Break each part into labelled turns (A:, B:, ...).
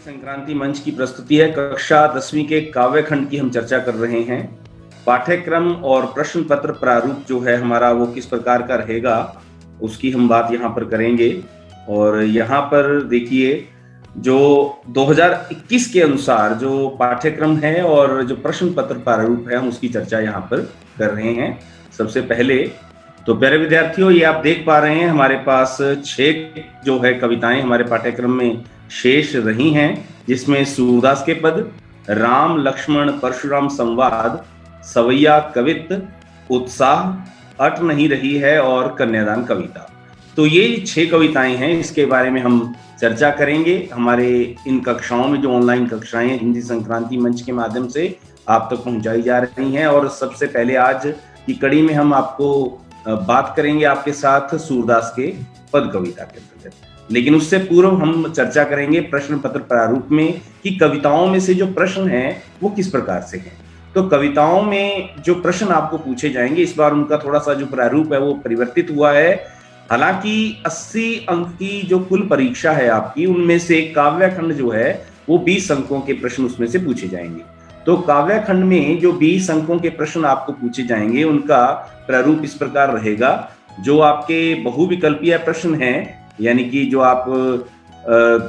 A: संक्रांति मंच की प्रस्तुति है। कक्षा 10वीं के काव्य खंड की हम चर्चा कर रहे हैं। पाठ्यक्रम और प्रश्न पत्र प्रारूप जो है हमारा वो किस प्रकार का रहेगा उसकी हम बात यहाँ पर करेंगे। और यहाँ पर देखिए जो 2021 के अनुसार जो पाठ्यक्रम है और जो प्रश्न पत्र प्रारूप है हम उसकी चर्चा यहाँ पर कर रहे हैं। सबसे पहले तो प्यारे विद्यार्थियों, ये आप देख पा रहे हैं हमारे पास 6 जो है कविताएं हमारे पाठ्यक्रम में शेष रही हैं, जिसमें सूरदास के पद, राम लक्ष्मण परशुराम संवाद, सवैया कवित्त, उत्साह, अट नहीं रही है और कन्यादान कविता। तो ये 6 कविताएं हैं, इसके बारे में हम चर्चा करेंगे। हमारे इन कक्षाओं में जो ऑनलाइन कक्षाएं हिंदी संक्रांति मंच के माध्यम से आप तक पहुंचाई जा रही हैं। और सबसे पहले आज की कड़ी में हम आपको बात करेंगे आपके साथ सूरदास के पद कविता के अंतर्गत। लेकिन उससे पूर्व हम चर्चा करेंगे प्रश्न पत्र प्रारूप में कि कविताओं में से जो प्रश्न हैं वो किस प्रकार से हैं। तो कविताओं में जो प्रश्न आपको पूछे जाएंगे इस बार उनका थोड़ा सा जो प्रारूप है वो परिवर्तित हुआ है। हालांकि 80 अंक की जो कुल परीक्षा है आपकी, उनमें से काव्य खंड जो है वो 20 अंकों के प्रश्न उसमें से पूछे जाएंगे। तो काव्य खंड में जो 20 अंकों के प्रश्न आपको पूछे जाएंगे उनका प्रारूप इस प्रकार रहेगा। जो आपके बहुविकल्पीय प्रश्न हैं, यानी कि जो आप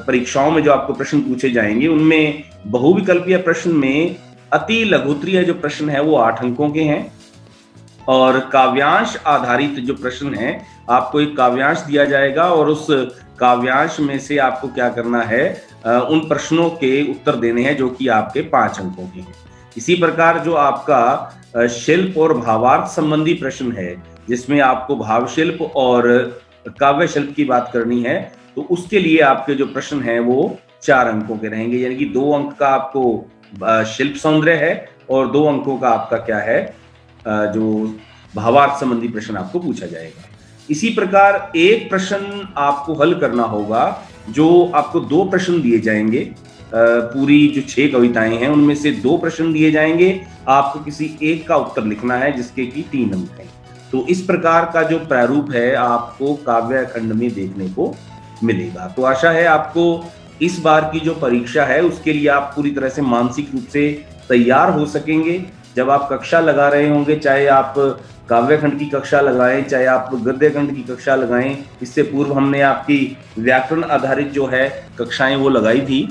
A: परीक्षाओं में जो आपको प्रश्न पूछे जाएंगे उनमें बहुविकल्पीय प्रश्न में अति लघुत्तरीय जो प्रश्न है वो 8 अंकों के हैं। और काव्यांश आधारित जो प्रश्न है आपको एक काव्यांश दिया जाएगा और उस काव्यांश में से आपको क्या करना है, उन प्रश्नों के उत्तर देने हैं जो कि आपके 5 अंकों के हैं। इसी प्रकार जो आपका शिल्प और भावार्थ संबंधी प्रश्न है, जिसमें आपको भाव शिल्प और काव्य शिल्प की बात करनी है, तो उसके लिए आपके जो प्रश्न हैं वो 4 अंकों के रहेंगे। यानी कि 2 अंक का आपको शिल्प सौंदर्य है और 2 अंकों का आपका क्या है, जो भावार्थ संबंधी प्रश्न आपको पूछा जाएगा। इसी प्रकार एक प्रश्न आपको हल करना होगा, जो आपको 2 प्रश्न दिए जाएंगे। पूरी जो 6 कविताएं हैं उनमें से 2 प्रश्न दिए जाएंगे, आपको किसी एक का उत्तर लिखना है जिसके कि 3 अंक हैं। तो इस प्रकार का जो प्रारूप है आपको काव्य खंड में देखने को मिलेगा। तो आशा है आपको इस बार की जो परीक्षा है उसके लिए आप पूरी तरह से मानसिक रूप से तैयार हो सकेंगे। जब आप कक्षा लगा रहे होंगे, चाहे आप काव्य खंड की कक्षा लगाएं, चाहे आप गद्य खंड की कक्षा लगाएं, इससे पूर्व हमने आपकी व्याकरण आधारित जो है कक्षाएं वो लगाई थी,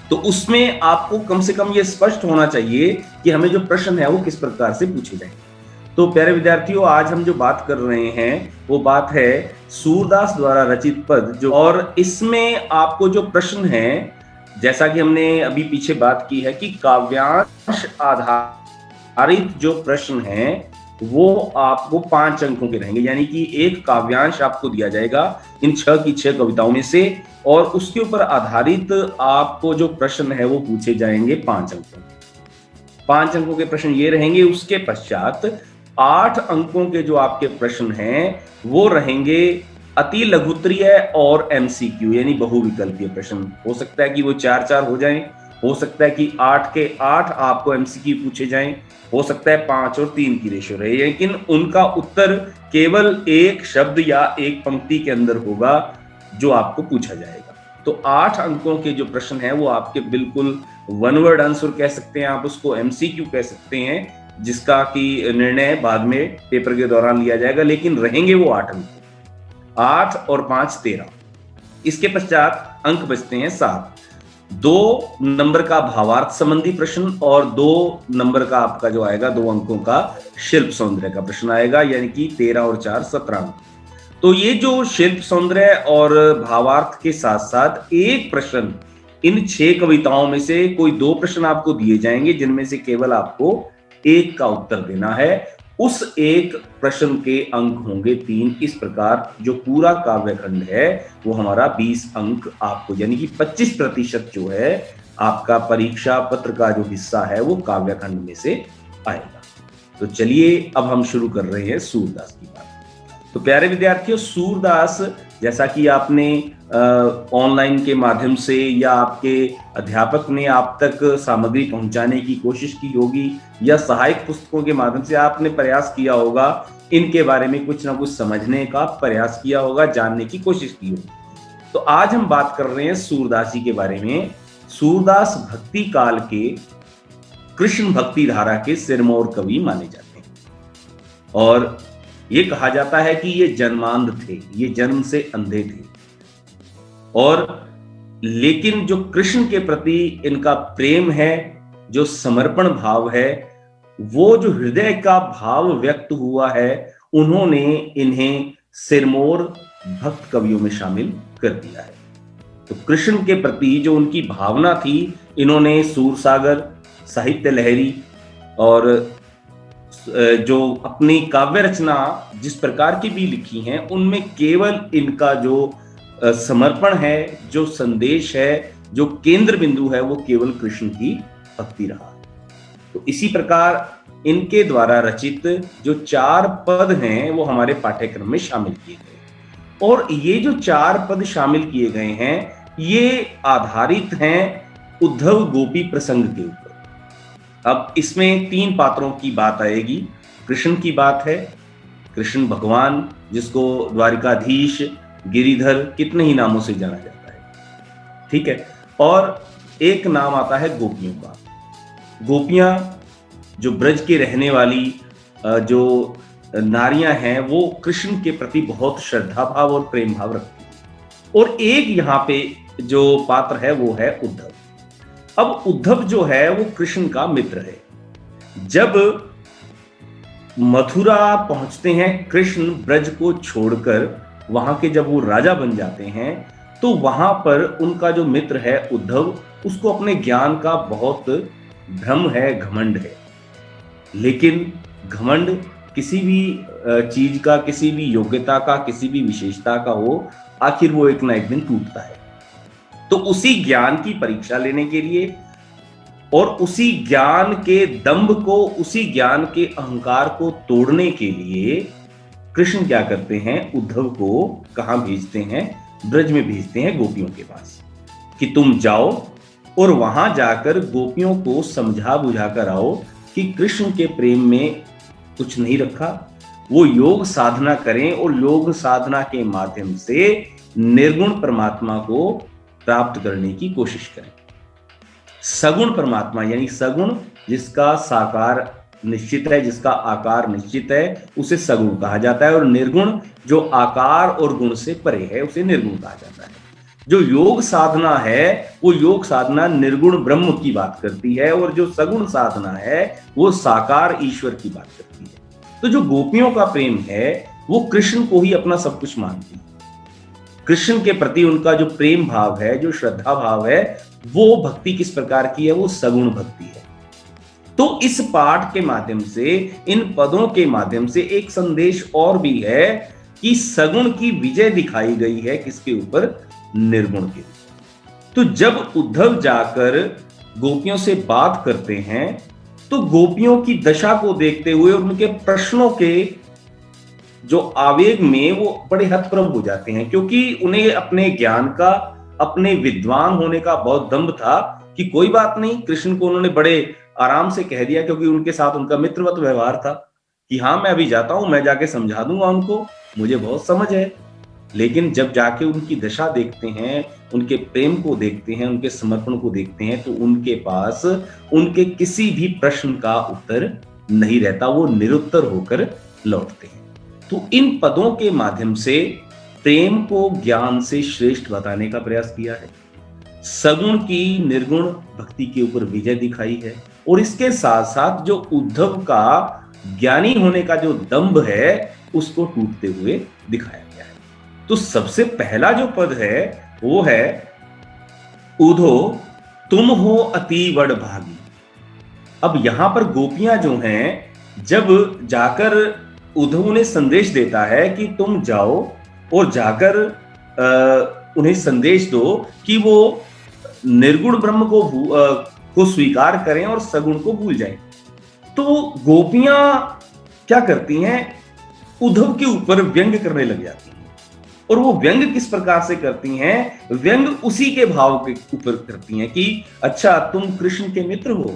A: तो उसमें आपको कम से कम ये स्पष्ट होना चाहिए कि हमें जो प्रश्न है वो किस प्रकार से पूछे जाएंगे। तो प्यारे विद्यार्थियों, आज हम जो बात कर रहे हैं वो बात है सूरदास द्वारा रचित पद जो, और इसमें आपको जो प्रश्न है, जैसा कि हमने अभी पीछे बात की है कि काव्यांश आधारित जो प्रश्न है वो आपको 5 अंकों के रहेंगे। यानी कि एक काव्यांश आपको दिया जाएगा इन 6 की 6 कविताओं में से, और उसके ऊपर आधारित आपको जो प्रश्न है वो पूछे जाएंगे 5 अंकों। 5 अंकों के प्रश्न ये रहेंगे। उसके पश्चात 8 अंकों के जो आपके प्रश्न हैं वो रहेंगे अति लघुत्तरीय और एमसीक्यू, यानी बहुविकल्पीय प्रश्न। हो सकता है कि वो 4-4 हो जाएं, हो सकता है कि 8 के 8 आपको एमसीक्यू पूछे जाएं, हो सकता है 5 और 3 की रेशियो रहे, लेकिन उनका उत्तर केवल एक शब्द या एक पंक्ति के अंदर होगा जो आपको पूछा जाएगा। तो 8 अंकों के जो प्रश्न हैं वो आपके बिल्कुल वन वर्ड आंसर कह सकते हैं, आप उसको एमसीक्यू कह सकते हैं, जिसका कि निर्णय बाद में पेपर के दौरान लिया जाएगा, लेकिन रहेंगे वो 8 अंक। 8 और 5 13। इसके पश्चात अंक बचते हैं 7। 2 नंबर का भावार्थ संबंधी प्रश्न और 2 नंबर का आपका जो आएगा 2 अंकों का शिल्प सौंदर्य का प्रश्न आएगा, यानी कि 13 और 4 17 अंक। तो ये जो शिल्प सौंदर्य और भावार्थ के साथ साथ एक प्रश्न, इन 6 कविताओं में से कोई 2 प्रश्न आपको दिए जाएंगे जिनमें से केवल आपको एक का उत्तर देना है। उस एक प्रश्न के अंक होंगे 3। इस प्रकार जो पूरा काव्य खंड है वो हमारा 20 अंक आपको, यानी कि 25% जो है आपका परीक्षा पत्र का जो हिस्सा है वो काव्य खंड में से आएगा। तो चलिए अब हम शुरू कर रहे हैं सूरदास की बात। तो प्यारे विद्यार्थियों, सूरदास, जैसा कि आपने ऑनलाइन के माध्यम से या आपके अध्यापक ने आप तक सामग्री पहुंचाने की कोशिश की होगी या सहायक पुस्तकों के माध्यम से आपने प्रयास किया होगा, इनके बारे में कुछ ना कुछ समझने का प्रयास किया होगा, जानने की कोशिश की होगी। तो आज हम बात कर रहे हैं सूरदास जी के बारे में। सूरदास भक्ति काल के कृष्ण भक्ति धारा के सिरमौर कवि माने जाते हैं। और ये कहा जाता है कि ये जन्मांध थे, ये जन्म से अंधे थे, और लेकिन जो कृष्ण के प्रति इनका प्रेम है, जो समर्पण भाव है, वो जो हृदय का भाव व्यक्त हुआ है, उन्होंने इन्हें सिरमौर भक्त कवियों में शामिल कर दिया है। तो कृष्ण के प्रति जो उनकी भावना थी, इन्होंने सूरसागर, साहित्य लहरी और जो अपनी काव्य रचना जिस प्रकार की भी लिखी हैं, उनमें केवल इनका जो समर्पण है, जो संदेश है, जो केंद्र बिंदु है, वो केवल कृष्ण की भक्ति रहा। तो इसी प्रकार इनके द्वारा रचित जो 4 पद हैं वो हमारे पाठ्यक्रम में शामिल किए गए, और ये जो 4 पद शामिल किए गए हैं ये आधारित हैं उद्धव गोपी प्रसंग के ऊपर। अब इसमें 3 पात्रों की बात आएगी। कृष्ण की बात है, कृष्ण भगवान जिसको द्वारिकाधीश, गिरिधर, कितने ही नामों से जाना जाता है, ठीक है। और एक नाम आता है गोपियों का। गोपियां जो ब्रज के रहने वाली जो नारियां हैं, वो कृष्ण के प्रति बहुत श्रद्धा भाव और प्रेम भाव रखती हैं। और एक यहाँ पे जो पात्र है वो है उद्धव। अब उद्धव जो है वो कृष्ण का मित्र है। जब मथुरा पहुंचते हैं कृष्ण ब्रज को छोड़कर, वहां के जब वो राजा बन जाते हैं, तो वहां पर उनका जो मित्र है उद्धव, उसको अपने ज्ञान का बहुत भ्रम है, घमंड है। लेकिन घमंड किसी भी चीज का, किसी भी योग्यता का, किसी भी विशेषता का हो, आखिर वो एक ना एक दिन टूटता है। तो उसी ज्ञान की परीक्षा लेने के लिए और उसी ज्ञान के दंभ को, उसी ज्ञान के अहंकार को तोड़ने के लिए कृष्ण क्या करते हैं, उद्धव को कहां भेजते हैं, ब्रज में भेजते हैं गोपियों के पास, कि तुम जाओ और वहां जाकर गोपियों को समझा बुझा कर आओ कि कृष्ण के प्रेम में कुछ नहीं रखा, वो योग साधना करें और योग साधना के माध्यम से निर्गुण परमात्मा को प्राप्त करने की कोशिश करें। सगुण परमात्मा यानी सगुण जिसका साकार निश्चित है, जिसका आकार निश्चित है, उसे सगुण कहा जाता है। और निर्गुण जो आकार और गुण से परे है, उसे निर्गुण कहा जाता है। जो योग साधना है वो योग साधना निर्गुण ब्रह्म की बात करती है, और जो सगुण साधना है वो साकार ईश्वर की बात करती है। तो जो गोपियों का प्रेम है वो कृष्ण को ही अपना सब कुछ मानती है। कृष्ण के प्रति उनका जो प्रेम भाव है, जो श्रद्धा भाव है, वो भक्ति किस प्रकार की है, वो सगुण भक्ति है। तो इस पाठ के माध्यम से, इन पदों के माध्यम से एक संदेश और भी है कि सगुण की विजय दिखाई गई है किसके ऊपर, निर्गुण के। तो जब उद्धव जाकर गोपियों से बात करते हैं तो गोपियों की दशा को देखते हुए उनके प्रश्नों के जो आवेग में वो बड़े हतप्रभ हो जाते हैं, क्योंकि उन्हें अपने ज्ञान का, अपने विद्वान होने का बहुत दम्भ था कि कोई बात नहीं, कृष्ण को उन्होंने बड़े आराम से कह दिया, क्योंकि उनके साथ उनका मित्रवत व्यवहार था कि हाँ मैं अभी जाता हूं, मैं जाके समझा दूंगा उनको, मुझे बहुत समझ है। लेकिन जब जाके उनकी दशा देखते हैं, उनके प्रेम को देखते हैं, उनके समर्पण को देखते हैं, तो उनके पास उनके किसी भी प्रश्न का उत्तर नहीं रहता, वो निरुत्तर होकर लौटते हैं। तो इन पदों के माध्यम से प्रेम को ज्ञान से श्रेष्ठ बताने का प्रयास किया है, सगुण की निर्गुण भक्ति के ऊपर विजय दिखाई है, और इसके साथ साथ जो उद्धव का ज्ञानी होने का जो दंभ है उसको टूटते हुए दिखाया गया है। तो सबसे पहला जो पद है वो है उधो तुम हो अति बड़ भागी। अब यहां पर गोपियां जो हैं, जब जाकर उद्धव उन्हें संदेश देता है कि तुम जाओ और जाकर उन्हें संदेश दो कि वो निर्गुण ब्रह्म को स्वीकार करें और सगुण को भूल जाएं, तो गोपियां क्या करती हैं, उद्धव के ऊपर व्यंग करने लग जाती हैं। और वो व्यंग किस प्रकार से करती हैं, व्यंग उसी के भाव के ऊपर करती हैं कि अच्छा तुम कृष्ण के मित्र हो,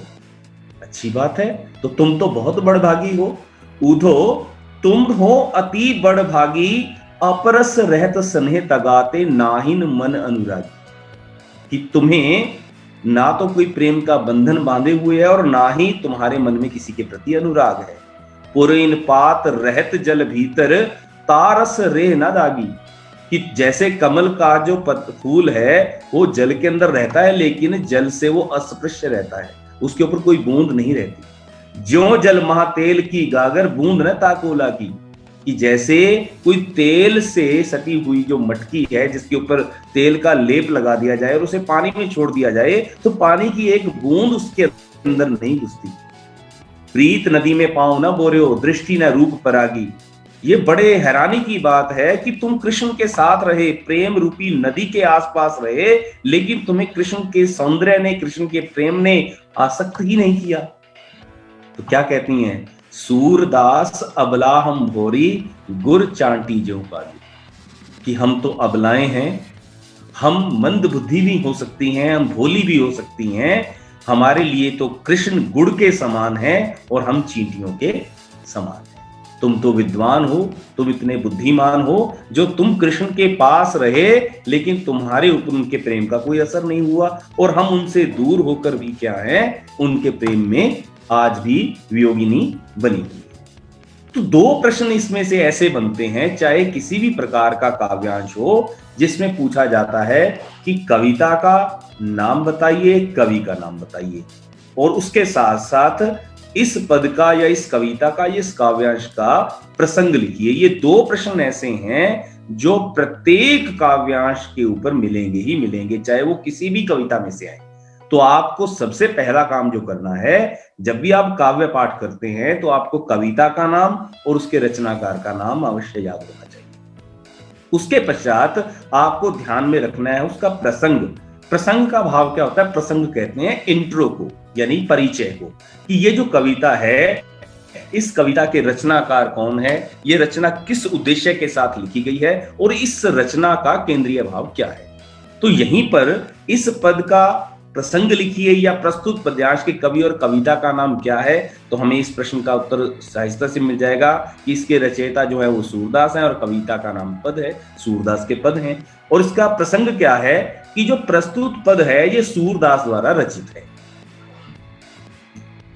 A: अच्छी बात है, तो तुम तो बहुत बड़भागी हो। उधो तुम हो अति बड़भागी, अपरस रहत स्नेह तगाते नाहिन मन अनुरागी। कि तुम्हें ना तो कोई प्रेम का बंधन बांधे हुए है और ना ही तुम्हारे मन में किसी के प्रति अनुराग है। पुरैन पात रहत जल भीतर, तारस रे न दागी। कि जैसे कमल का जो फूल है वो जल के अंदर रहता है, लेकिन जल से वो अस्पृश रहता है, उसके ऊपर कोई बूंद नहीं रहती। ज्यों जल महा तेल की गागर, बूंद न ताकोला की। कि जैसे कोई तेल से सटी हुई जो मटकी है जिसके ऊपर तेल का लेप लगा दिया जाए और उसे पानी में छोड़ दिया जाए तो पानी की एक बूंद उसके अंदर नहीं घुसती। प्रीत नदी में पांव न बोरे हो, दृष्टि न रूप परागी। ये बड़े हैरानी की बात है कि तुम कृष्ण के साथ रहे, प्रेम रूपी नदी के आसपास रहे, लेकिन तुम्हें कृष्ण के सौंदर्य ने, कृष्ण के प्रेम ने आसक्त ही नहीं किया। तो क्या कहती हैं, सूरदास अबला हम भोरी, गुर चांटी जो पाली। कि हम तो अबलाएं हैं, हम मंद बुद्धि भी हो सकती हैं, हम भोली भी हो सकती हैं, हमारे लिए तो कृष्ण गुड़ के समान है और हम चींटियों के समान हैं। तुम तो विद्वान हो, तुम इतने बुद्धिमान हो, जो तुम कृष्ण के पास रहे लेकिन तुम्हारे ऊपर उनके प्रेम का कोई असर नहीं हुआ, और हम उनसे दूर होकर भी क्या है, उनके प्रेम में आज भी वियोगिनी बनी हुई है। तो दो प्रश्न इसमें से ऐसे बनते हैं, चाहे किसी भी प्रकार का काव्यांश हो, जिसमें पूछा जाता है कि कविता का नाम बताइए, कवि का नाम बताइए, और उसके साथ साथ इस पद का या इस कविता का, इस काव्यांश का प्रसंग लिखिए। ये दो प्रश्न ऐसे हैं जो प्रत्येक काव्यांश के ऊपर मिलेंगे ही मिलेंगे, चाहे वो किसी भी कविता में से आए। तो आपको सबसे पहला काम जो करना है, जब भी आप काव्य पाठ करते हैं तो आपको कविता का नाम और उसके रचनाकार का नाम अवश्य याद होना चाहिए। उसके पश्चात आपको ध्यान में रखना है उसका प्रसंग। प्रसंग का भाव क्या होता है, प्रसंग कहते हैं इंट्रो को, यानी परिचय को, कि ये जो कविता है, इस कविता के रचनाकार कौन है, ये रचना किस उद्देश्य के साथ लिखी गई है और इस रचना का केंद्रीय भाव क्या है। तो यहीं पर इस पद का प्रसंग लिखिए या प्रस्तुत पद्यांश के कवि और कविता का नाम क्या है, तो हमें इस प्रश्न का उत्तर सहजता से मिल जाएगा कि इसके रचयिता जो है वो सूरदास हैं और कविता का नाम पद है, सूरदास के पद हैं। और इसका प्रसंग क्या है कि जो प्रस्तुत पद है ये सूरदास द्वारा रचित है,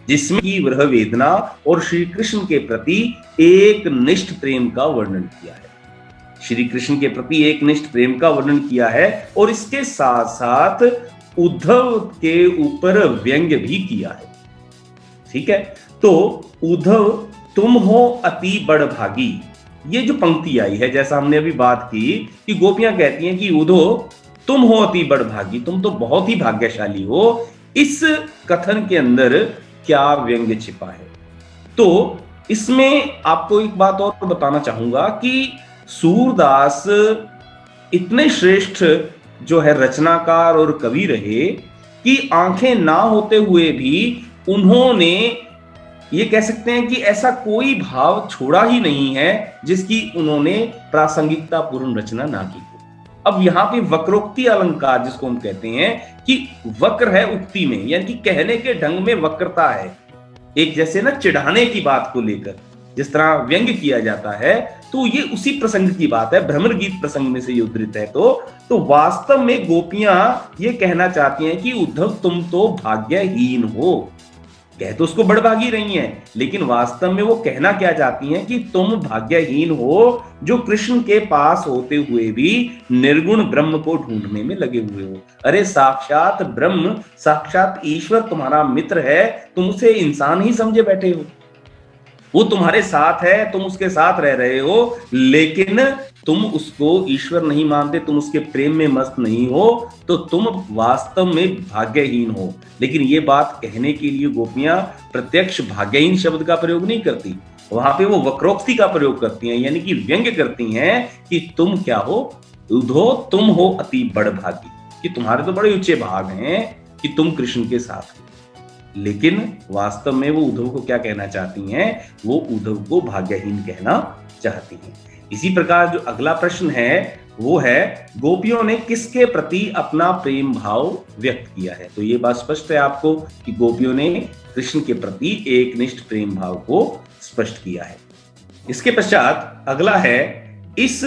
A: जिसमें की वह वेदना और श्री कृष्ण के प्रति एक निष्ठ प्रेम का वर्णन किया है। श्री कृष्ण के प्रति एक निष्ठ प्रेम का वर्णन किया है और इसके साथ साथ उद्धव के ऊपर व्यंग्य भी किया है। ठीक है, तो उद्धव तुम हो अति बड़ भागी, ये जो पंक्ति आई है, जैसा हमने अभी बात की कि गोपियां कहती हैं कि उद्धव तुम हो अति बड़ भागी, तुम तो बहुत ही भाग्यशाली हो। इस कथन के अंदर क्या व्यंग्य छिपा है, तो इसमें आपको एक बात और बताना चाहूंगा कि सूरदास इतने श्रेष्ठ जो है रचनाकार और कवि रहे कि आंखें ना होते हुए भी उन्होंने, ये कह सकते हैं कि ऐसा कोई भाव छोड़ा ही नहीं है जिसकी उन्होंने प्रासंगिकता पूर्ण रचना ना की हो। अब यहाँ पे वक्रोक्ति अलंकार जिसको हम कहते हैं कि वक्र है उक्ति में, यानी कि कहने के ढंग में वक्रता है। एक जैसे ना चिढ़ाने की बात को लेकर जिस तरह व्यंग्य किया जाता है, तो ये उसी प्रसंग की बात है, भ्रमर गीत प्रसंग में से ये उद्धृत है। तो वास्तव में गोपियां ये कहना चाहती हैं कि उद्धव तुम तो भाग्यहीन हो। कह तो उसको बड़भागी रही हैं, लेकिन वास्तव में वो कहना क्या चाहती हैं कि तुम भाग्यहीन हो जो कृष्ण के पास होते हुए भी निर्गुण ब्रह्म को ढूंढने में लगे हुए हो। अरे साक्षात ब्रह्म, साक्षात ईश्वर तुम्हारा मित्र है, तुम उसे इंसान ही समझे बैठे हो। वो तुम्हारे साथ है, तुम उसके साथ रह रहे हो, लेकिन तुम उसको ईश्वर नहीं मानते, तुम उसके प्रेम में मस्त नहीं हो, तो तुम वास्तव में भाग्यहीन हो। लेकिन ये बात कहने के लिए गोपियां प्रत्यक्ष भाग्यहीन शब्द का प्रयोग नहीं करती, वहां पे वो वक्रोक्ति का प्रयोग करती हैं, यानी कि व्यंग्य करती हैं कि तुम क्या हो, उद्धव तुम हो अति बड़ भागी, कि तुम्हारे तो बड़े ऊंचे भाग हैं कि तुम कृष्ण के साथ हो। लेकिन वास्तव में वो उद्धव को क्या कहना चाहती हैं, वो उद्धव को भाग्यहीन कहना चाहती हैं। इसी प्रकार जो अगला प्रश्न है वो है गोपियों ने किसके प्रति अपना प्रेम भाव व्यक्त किया है। तो ये बात स्पष्ट है आपको कि गोपियों ने कृष्ण के प्रति एक निष्ठ प्रेम भाव को स्पष्ट किया है। इसके पश्चात अगला है, इस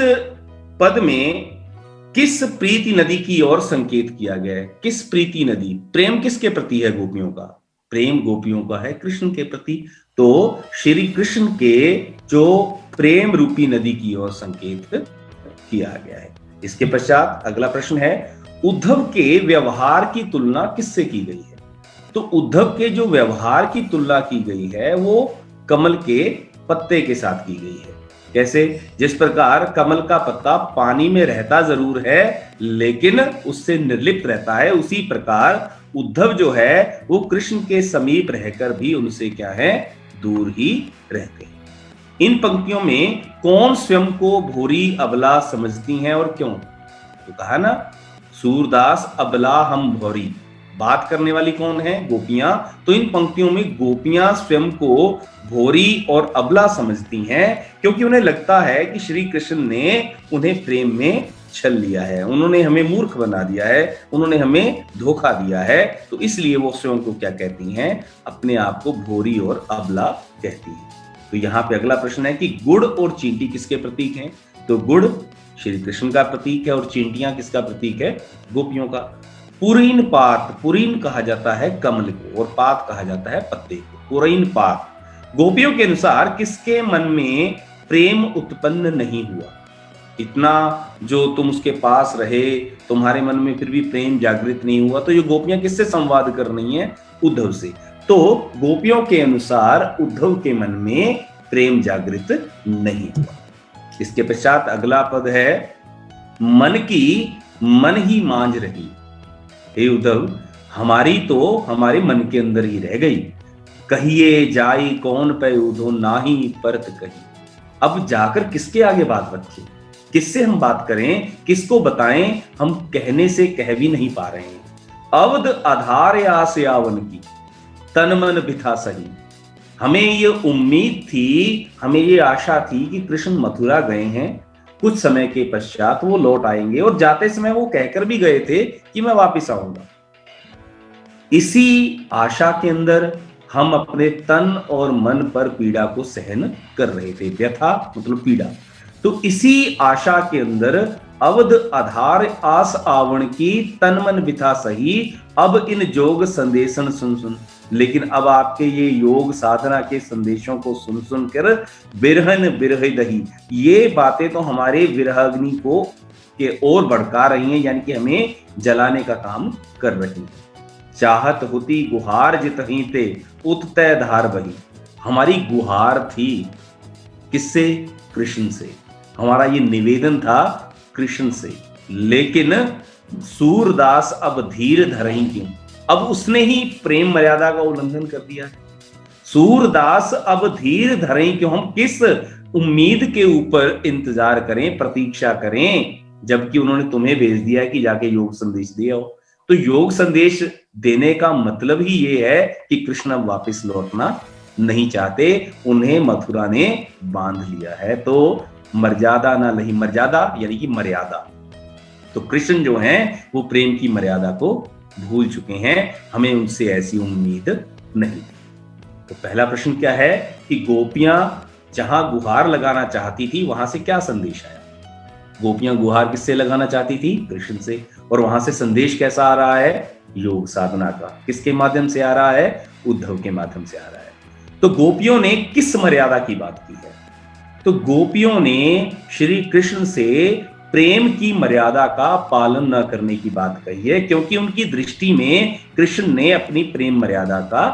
A: पद में किस प्रीति नदी की ओर संकेत किया गया है? किस प्रीति नदी? प्रेम किसके प्रति है गोपियों का? प्रेम गोपियों का है कृष्ण के प्रति। तो श्री कृष्ण के जो प्रेम रूपी नदी की ओर संकेत किया गया है। इसके पश्चात अगला प्रश्न है, उद्धव के व्यवहार की तुलना किससे की गई है? तो उद्धव के जो व्यवहार की तुलना की गई है वो कमल के पत्ते के साथ की गई है। कैसे? जिस प्रकार कमल का पत्ता पानी में रहता जरूर है लेकिन उससे निर्लिप्त रहता है, उसी प्रकार उद्धव जो है वो कृष्ण के समीप रहकर भी उनसे क्या है, दूर ही रहते हैं। इन पंक्तियों में कौन स्वयं को भूरी अबला समझती हैं और क्यों? तो कहा ना, सूरदास अबला हम भौरी। बात करने वाली कौन है? गोपियां। तो इन पंक्तियों में गोपियां स्वयं को भोरी और अबला समझती हैं क्योंकि उन्हें लगता है कि श्री कृष्ण ने उन्हें प्रेम में छल लिया है, उन्होंने हमें मूर्ख बना दिया है, उन्होंने हमें धोखा दिया है। तो इसलिए वो स्वयं को क्या कहती हैं? अपने आप को भोरी और अबला कहती हैं। तो यहाँ पे अगला प्रश्न है कि गुड़ और चींटी किसके प्रतीक हैं? तो गुड़ श्री कृष्ण का प्रतीक है और चींटियां किसका प्रतीक है? गोपियों का। पुरीन पात, पुरीन कहा जाता है कमल को और पात कहा जाता है पत्ते को। पुरीन पात गोपियों के अनुसार किसके मन में प्रेम उत्पन्न नहीं हुआ? इतना जो तुम उसके पास रहे, तुम्हारे मन में फिर भी प्रेम जागृत नहीं हुआ। तो ये गोपियां किससे संवाद कर रही हैं? उद्धव से। तो गोपियों के अनुसार उद्धव के मन में प्रेम जागृत नहीं हुआ। इसके पश्चात अगला पद है, मन की मन ही मांझ रही। हे उद्धव, हमारी तो हमारे मन के अंदर ही रह गई। कहिए जाई कौन पे उधो नाही परत कही। अब जाकर किसके आगे बात रखें? किससे हम बात करें? किसको बताएं? हम कहने से कह भी नहीं पा रहे हैं। अवध आधार आस यावन की, तन मन बिथा सही। हमें ये उम्मीद थी, हमें ये आशा थी कि कृष्ण मथुरा गए हैं, कुछ समय के पश्चात वो लौट आएंगे और जाते समय वो कहकर भी गए थे कि मैं वापस आऊंगा। इसी आशा के अंदर हम अपने तन और मन पर पीड़ा को सहन कर रहे थे। व्यथा मतलब पीड़ा। तो इसी आशा के अंदर अवध आधार आस आवण की, तन मन बिथा सही। अब इन जोग संदेशन सुन सुन। लेकिन अब आपके ये योग साधना के संदेशों को सुन सुन कर बिरहन बिरह दही, ये बातें तो हमारे विरहाग्नि को के ओर भड़का रही हैं, यानी कि हमें जलाने का काम कर रही हैं। चाहत होती गुहार जितही ते उततय धार बही। हमारी गुहार थी किससे? कृष्ण से। हमारा ये निवेदन था कृष्ण से। लेकिन सूरदास अब धीर धरही क्यों? अब उसने ही प्रेम मर्यादा का उल्लंघन कर दिया है। सूरदास अब धीर धरही क्यों? हम किस उम्मीद के ऊपर इंतजार करें, प्रतीक्षा करें, जबकि उन्होंने तुम्हें भेज दिया है कि जाके योग संदेश दिया हो। तो योग संदेश देने का मतलब ही ये है कि कृष्ण अब वापस लौटना नहीं चाहते, उन्हें मथुरा ने बांध लिया है। तो मर्यादा ना नहीं, मर्यादा यानी कि मर्यादा। तो कृष्ण जो हैं वो प्रेम की मर्यादा को भूल चुके हैं, हमें उनसे ऐसी उम्मीद नहीं। तो पहला प्रश्न क्या है कि गोपियां जहां गुहार लगाना चाहती थी वहां से क्या संदेश आया? गोपियां गुहार किससे लगाना चाहती थी? कृष्ण से। और वहां से संदेश कैसा आ रहा है? योग साधना का। किसके माध्यम से आ रहा है? उद्धव के माध्यम से आ रहा है। तो गोपियों ने किस मर्यादा की बात की है? तो गोपियों ने श्री कृष्ण से प्रेम की मर्यादा का पालन न करने की बात कही है, क्योंकि उनकी दृष्टि में कृष्ण ने अपनी प्रेम मर्यादा का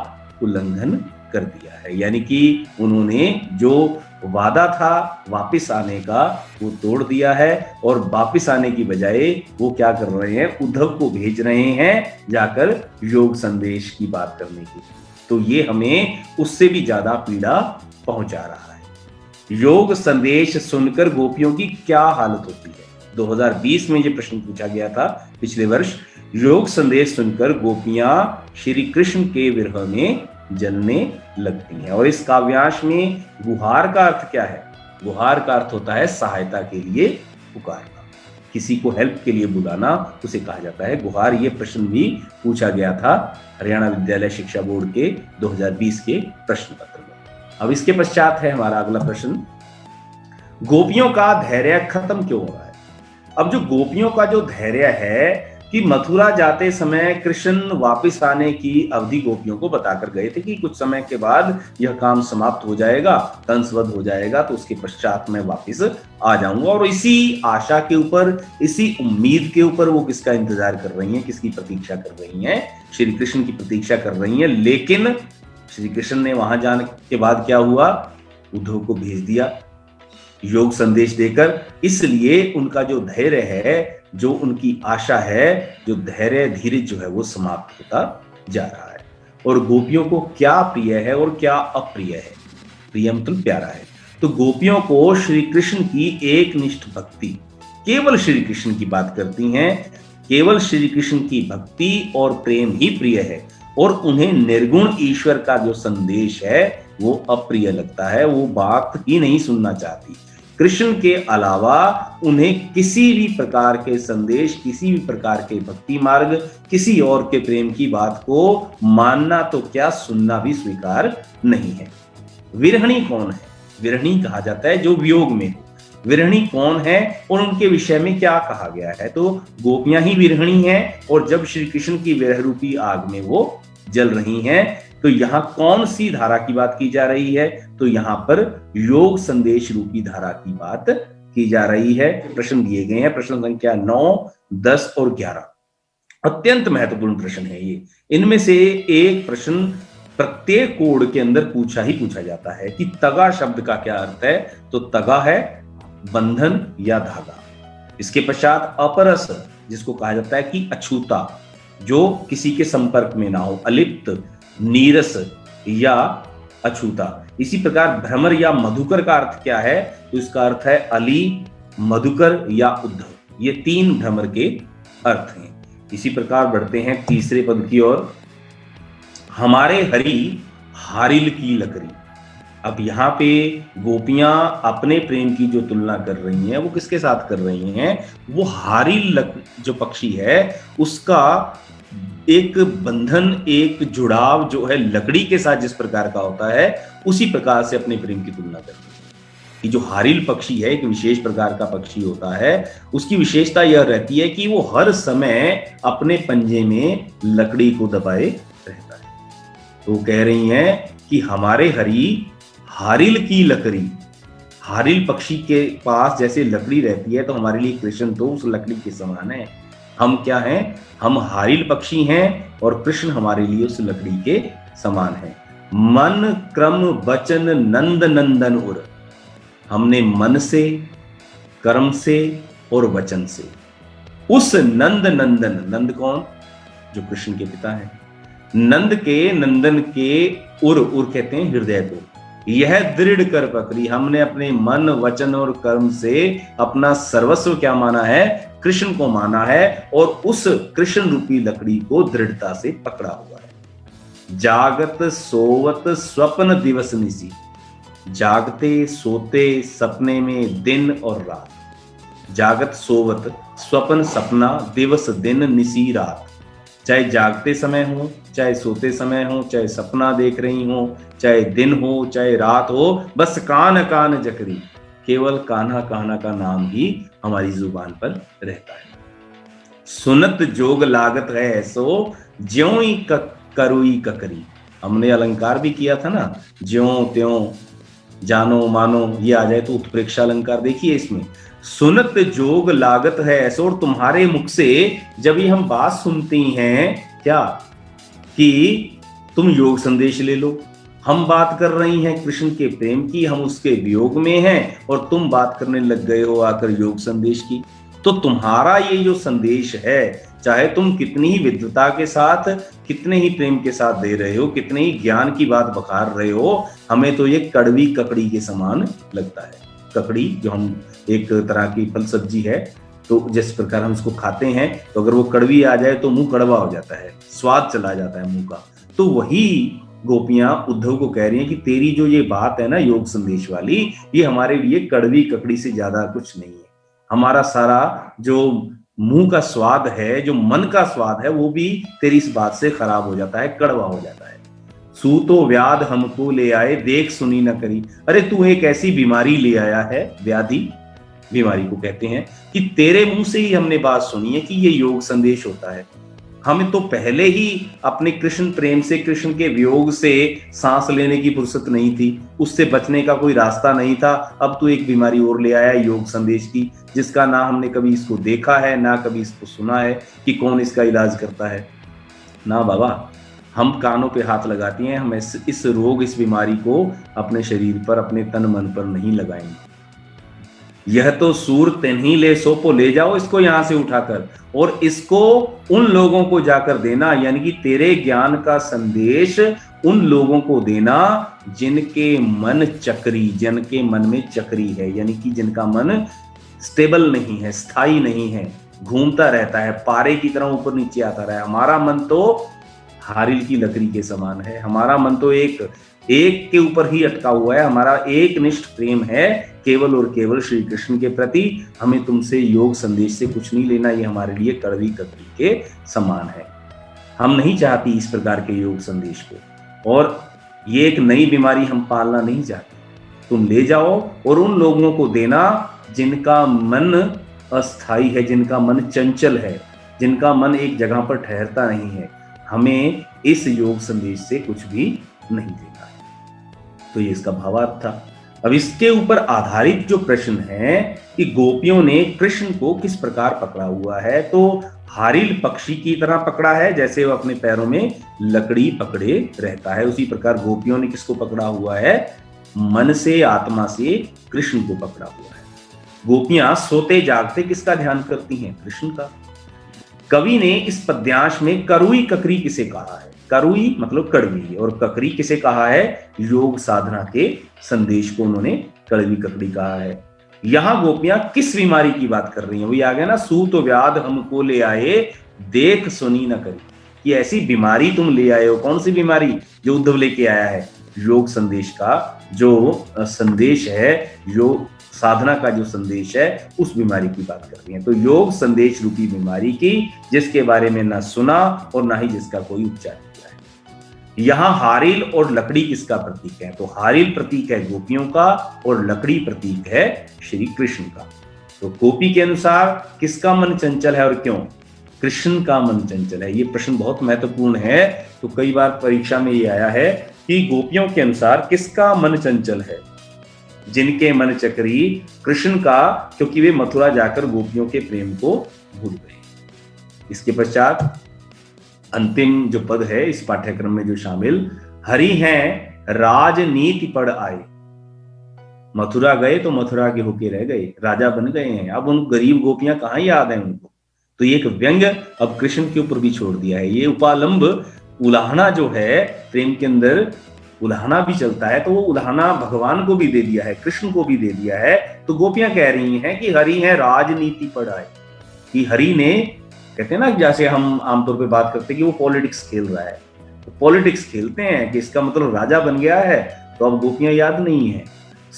A: उल्लंघन कर दिया है। यानी कि उन्होंने जो वादा था वापस आने का वो तोड़ दिया है और वापस आने की बजाय वो क्या कर रहे हैं? उद्धव को भेज रहे हैं जाकर योग संदेश की बात करने की। तो ये हमें उससे भी ज्यादा पीड़ा पहुंचा रहा है। योग संदेश सुनकर गोपियों की क्या हालत होती है? 2020 में ये प्रश्न पूछा गया था, पिछले वर्ष। योग संदेश सुनकर गोपियां श्री कृष्ण के विरह में जलने लगती हैं। और इस काव्यांश में गुहार का अर्थ क्या है? गुहार का अर्थ होता है सहायता के लिए पुकारना, किसी को हेल्प के लिए बुलाना, उसे कहा जाता है गुहार। ये प्रश्न भी पूछा गया था हरियाणा विद्यालय शिक्षा बोर्ड के 2020 के प्रश्न पत्र में। अब इसके पश्चात है हमारा अगला प्रश्न, गोपियों का धैर्य खत्म क्यों हो रहा है? अब जो गोपियों का जो धैर्य है कि मथुरा जाते समय कृष्ण वापस आने की अवधि गोपियों को बताकर गए थे कि कुछ समय के बाद यह काम समाप्त हो जाएगा, कंसवध हो जाएगा, तो उसके पश्चात मैं वापस आ जाऊंगा। और इसी आशा के ऊपर, इसी उम्मीद के ऊपर वो किसका इंतजार कर रही हैं, किसकी प्रतीक्षा कर रही हैं? श्री कृष्ण की प्रतीक्षा कर रही हैं। लेकिन श्री कृष्ण ने वहां जाने के बाद क्या हुआ? उद्धव को भेज दिया योग संदेश देकर। इसलिए उनका जो धैर्य है, जो उनकी आशा है, जो धैर्य धीरे जो है वो समाप्त होता जा रहा है। और गोपियों को क्या प्रिय है और क्या अप्रिय है? प्रिय मतलब प्यारा है। तो गोपियों को श्री कृष्ण की एक निष्ठ भक्ति, केवल श्री कृष्ण की बात करती हैं, केवल श्री कृष्ण की भक्ति और प्रेम ही प्रिय है। और उन्हें निर्गुण ईश्वर का जो संदेश है वो अप्रिय लगता है, वो बात ही नहीं सुनना चाहती। कृष्ण के अलावा उन्हें किसी भी प्रकार के संदेश, किसी भी प्रकार के भक्ति मार्ग, किसी और के प्रेम की बात को मानना तो क्या, सुनना भी स्वीकार नहीं है। विरहणी कौन है? विरहणी कहा जाता है जो वियोग में हो। विरहणी कौन है और उनके विषय में क्या कहा गया है? तो गोपियां ही विरहणी हैं, और जब श्री कृष्ण की विरह रूपी आग में वो जल रही हैं, तो यहाँ कौन सी धारा की बात की जा रही है? तो यहाँ पर योग संदेश रूपी धारा की बात की जा रही है। प्रश्न दिए गए हैं, प्रश्न संख्या 9, 10 और 11। अत्यंत महत्वपूर्ण प्रश्न है ये। इनमें से एक प्रश्न प्रत्येक कोड के अंदर पूछा ही पूछा जाता है कि तगा शब्द का क्या अर्थ है? तो तगा है बंधन या धागा। इसके पश्चात अपरस, जिसको कहा जाता है कि अछूता, जो किसी के संपर्क में ना हो, अलिप्त, नीरस या अछूता। इसी प्रकार भ्रमर या मधुकर का अर्थ क्या है? तो इसका अर्थ है अली, मधुकर या उद्धव। ये 3 भ्रमर के अर्थ हैं। इसी प्रकार बढ़ते हैं तीसरे पद की ओर। हमारे हरि हारिल की लकड़ी। अब यहाँ पे गोपियां अपने प्रेम की जो तुलना कर रही हैं वो किसके साथ कर रही हैं? वो हारिल जो पक्षी है उसका एक बंधन, एक जुड़ाव जो है लकड़ी के साथ जिस प्रकार का होता है, उसी प्रकार से अपने प्रेम की तुलना करती है। कि जो हारिल पक्षी है एक विशेष प्रकार का पक्षी होता है, उसकी विशेषता यह रहती है कि वो हर समय अपने पंजे में लकड़ी को दबाए रहता है। तो कह रही हैं कि हमारे हरि हारिल की लकड़ी। हारिल पक्षी के पास जैसे लकड़ी रहती है, तो हमारे लिए कृष्ण तो उस लकड़ी के समान है। हम क्या हैं? हम हारिल पक्षी हैं और कृष्ण हमारे लिए उस लकड़ी के समान है। मन क्रम वचन नंद नंदन उर। हमने मन से, कर्म से और वचन से उस नंद नंदन, नंद कौन? जो कृष्ण के पिता हैं, नंद के, नंदन के उर, उर कहते हैं हृदय को, यह दृढ़ कर पकड़ी। हमने अपने मन, वचन और कर्म से अपना सर्वस्व क्या माना है? कृष्ण को माना है, और उस कृष्ण रूपी लकड़ी को दृढ़ता से पकड़ा हुआ है। जागत सोवत स्वप्न दिवस निसी। जागते सोते सपने में दिन और रात। जागत सोवत, स्वप्न सपना, दिवस दिन, निसी रात। चाहे जागते समय हो, चाहे सोते समय हो, चाहे सपना देख रही हो, चाहे दिन हो, चाहे रात हो, बस कान कान जकरी, केवल कान्हा कान्हा का नाम ही हमारी जुबान पर रहता है। सुनत जोग लागत है ऐसो, ज्यों ही करुई ककरी। हमने अलंकार भी किया था ना, ज्यों त्यों, जानो मानो, ये आ जाए तो उत्प्रेक्षा अलंकार देखिए इसमें। सुनत जोग लागत है ऐसो, और तुम्हारे मुख से जब ये हम बात सुनती हैं क्या, कि तुम योग संदेश ले लो। हम बात कर रही हैं कृष्ण के प्रेम की, हम उसके वियोग में हैं, और तुम बात करने लग गए हो आकर योग संदेश की। तो तुम्हारा ये जो संदेश है, चाहे तुम कितनी ही विद्वता के साथ, कितने ही प्रेम के साथ दे रहे हो, कितने ही ज्ञान की बात बखार रहे हो, हमें तो ये कड़वी ककड़ी के समान लगता है। ककड़ी जो हम एक तरह की फल सब्जी है, तो जिस प्रकार हम उसको खाते हैं, तो अगर वो कड़वी आ जाए तो मुंह कड़वा हो जाता है, स्वाद चला जाता है मुंह का। तो वही गोपियां उद्धव को कह रही हैं कि तेरी जो ये बात है ना योग संदेश वाली, ये हमारे लिए कड़वी ककड़ी से ज्यादा कुछ नहीं है। हमारा सारा जो मुंह का स्वाद है, जो मन का स्वाद है, वो भी तेरी इस बात से खराब हो जाता है, कड़वा हो जाता है। सूतो व्याध हमको ले आए, देख सुनी न करी। अरे तू एक ऐसी बीमारी ले आया है, व्याधि, बीमारी को कहते हैं, कि तेरे मुंह से ही हमने बात सुनी है कि ये योग संदेश होता है। हमें तो पहले ही अपने कृष्ण प्रेम से, कृष्ण के वियोग से सांस लेने की फुर्सत नहीं थी, उससे बचने का कोई रास्ता नहीं था। अब तो एक बीमारी और ले आया योग संदेश की, जिसका ना हमने कभी इसको देखा है, ना कभी इसको सुना है कि कौन इसका इलाज करता है। ना बाबा, हम कानों पे हाथ लगाती हैं, हम इस रोग, इस बीमारी को अपने शरीर पर, अपने तन मन पर नहीं लगाएंगे। यह तो सूर तेन्ही ले सोपो, ले जाओ इसको यहां से उठाकर और इसको उन लोगों को जाकर देना, यानी कि तेरे ज्ञान का संदेश उन लोगों को देना जिनके मन चक्री, जिनके मन में चक्री है, यानी कि जिनका मन स्टेबल नहीं है, स्थायी नहीं है, घूमता रहता है, पारे की तरह ऊपर नीचे आता रहा है। हमारा मन तो हारिल की लकड़ी के समान है, हमारा मन तो एक के ऊपर ही अटका हुआ है। हमारा एक निष्ठ प्रेम है केवल और केवल श्री कृष्ण के प्रति। हमें तुमसे योग संदेश से कुछ नहीं लेना, ये हमारे लिए कड़वी ककड़ी के समान है। हम नहीं चाहती इस प्रकार के योग संदेश को, और ये एक नई बीमारी हम पालना नहीं चाहते। तुम ले जाओ और उन लोगों को देना जिनका मन अस्थाई है, जिनका मन चंचल है, जिनका मन एक जगह पर ठहरता नहीं है। हमें इस योग संदेश से कुछ भी नहीं देना है। तो ये इसका भावार्थ था। अब इसके ऊपर आधारित जो प्रश्न है कि गोपियों ने कृष्ण को किस प्रकार पकड़ा हुआ है, तो हारिल पक्षी की तरह पकड़ा है, जैसे वो अपने पैरों में लकड़ी पकड़े रहता है, उसी प्रकार गोपियों ने किसको पकड़ा हुआ है, मन से, आत्मा से कृष्ण को पकड़ा हुआ है। गोपियां सोते जागते किसका ध्यान करती हैं, कृष्ण का। कवि ने इस पद्यांश में करुई ककरी किसे कहा है, करुई मतलब कड़वी, और ककरी किसे कहा है, योग साधना के संदेश को उन्होंने कड़वी ककड़ी कहा है। यहां गोपियां किस बीमारी की बात कर रही हैं, वही आ गया ना, सूत व्याध हमको ले आए, देख सुनी न करी। कि ऐसी बीमारी तुम ले आए हो, कौन सी बीमारी, जो उद्धव लेके आया है, योग संदेश का जो संदेश है, योग साधना का जो संदेश है, उस बीमारी की बात कर रही है। तो योग संदेश रूपी बीमारी की, जिसके बारे में ना सुना और ना ही जिसका कोई उपचार किया है। यहां हारिल और लकड़ी किसका प्रतीक है, तो हारिल प्रतीक है गोपियों का और लकड़ी प्रतीक है श्री कृष्ण का। तो गोपी के अनुसार किसका मन चंचल है और क्यों, कृष्ण का मन चंचल है। ये प्रश्न बहुत महत्वपूर्ण है। तो कई बार परीक्षा में ये आया है कि गोपियों के अनुसार किसका मन चंचल है, जिनके मन चक्री कृष्ण का, क्योंकि वे मथुरा जाकर गोपियों के प्रेम को भूल गए। इसके पश्चात अंतिम जो पद है इस पाठ्यक्रम में जो शामिल, हरि हैं राजनीति पढ़ आए। मथुरा गए तो मथुरा के होके रह गए, राजा बन गए हैं। अब उन गरीब गोपियां कहां याद है उनको। तो ये एक व्यंग अब कृष्ण के ऊपर भी छोड़ दिया है। ये उपालंब उलाहना जो है, प्रेम के अंदर उलाहना भी चलता है, तो वो उलाहना भगवान को भी दे दिया है, कृष्ण को भी दे दिया है। तो गोपियां कह रही हैं कि हरि है राजनीति पढ़ाए, कि हरि ने, कहते हैं ना, जैसे हम आमतौर पे बात करते हैं कि वो पॉलिटिक्स खेल रहा है, तो पॉलिटिक्स खेलते हैं कि इसका मतलब राजा बन गया है। तो अब गोपियां याद नहीं है।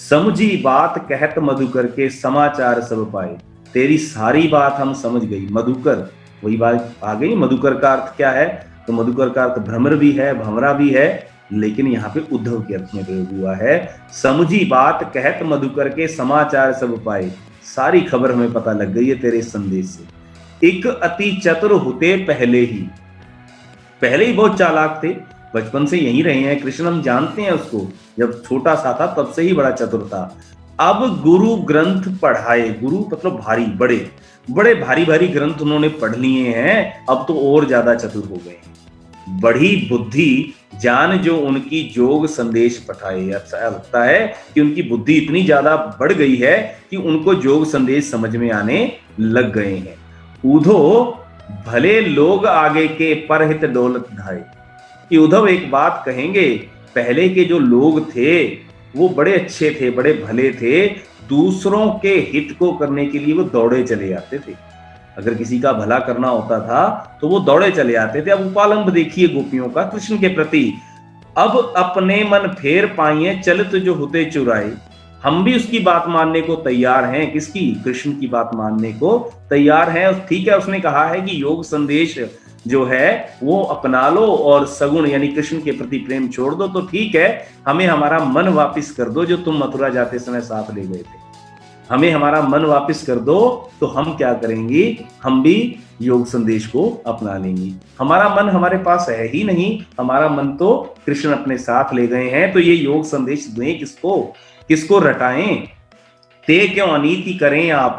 A: समझी बात कहत मधुकर के, समाचार सब पाए। तेरी सारी बात हम समझ गई। मधुकर, वही बात आ गई। मधुकर का अर्थ क्या है, तो मधुकर का अर्थ भ्रमर भी है, भंवरा भी है, लेकिन यहाँ पे उद्धव के अर्थ में प्रयोग हुआ है। समझी बात कहत मधुकर के, समाचार सब पाए। सारी खबर हमें पता लग गई है तेरे संदेश से। एक अति चतुर होते पहले ही बहुत चालाक थे, बचपन से यही रहे हैं कृष्ण, हम जानते हैं उसको, जब छोटा सा था तब से ही बड़ा चतुर था। अब गुरु ग्रंथ पढ़ाए, गुरु मतलब भारी, बड़े भारी भारी ग्रंथ उन्होंने पढ़ लिए हैं, अब तो और ज्यादा चतुर हो गए। बढ़ी बुद्धि जान जो उनकी जोग संदेश पठाए। ऐसा लगता है कि उनकी बुद्धि इतनी ज्यादा बढ़ गई है कि उनको जोग संदेश समझ में आने लग गए हैं। उधो भले लोग आगे के परहित दौलत ढाए, कि उद्धव एक बात कहेंगे, पहले के जो लोग थे वो बड़े अच्छे थे, बड़े भले थे, दूसरों के हित को करने के लिए वो दौड़े चले आते थे। अगर किसी का भला करना होता था तो वो दौड़े चले आते थे। अब उपालंब देखिए गोपियों का कृष्ण के प्रति, अब अपने मन फेर पाइए चलत जो होते चुराए। हम भी उसकी बात मानने को तैयार हैं, किसकी, कृष्ण की बात मानने को तैयार हैं। ठीक है, उसने कहा है कि योग संदेश जो है वो अपना लो और सगुण यानी कृष्ण के प्रति प्रेम छोड़ दो, तो ठीक है, हमें हमारा मन वापस कर दो जो तुम मथुरा जाते समय साथ ले गए थे। हमें हमारा मन वापस कर दो, तो हम क्या करेंगे, हम भी योग संदेश को अपना लेंगे। हमारा मन हमारे पास है ही नहीं, हमारा मन तो कृष्ण अपने साथ ले गए हैं, तो ये योग संदेश दें किसको, किसको रटाएं। ते क्यों अनीति करें आप,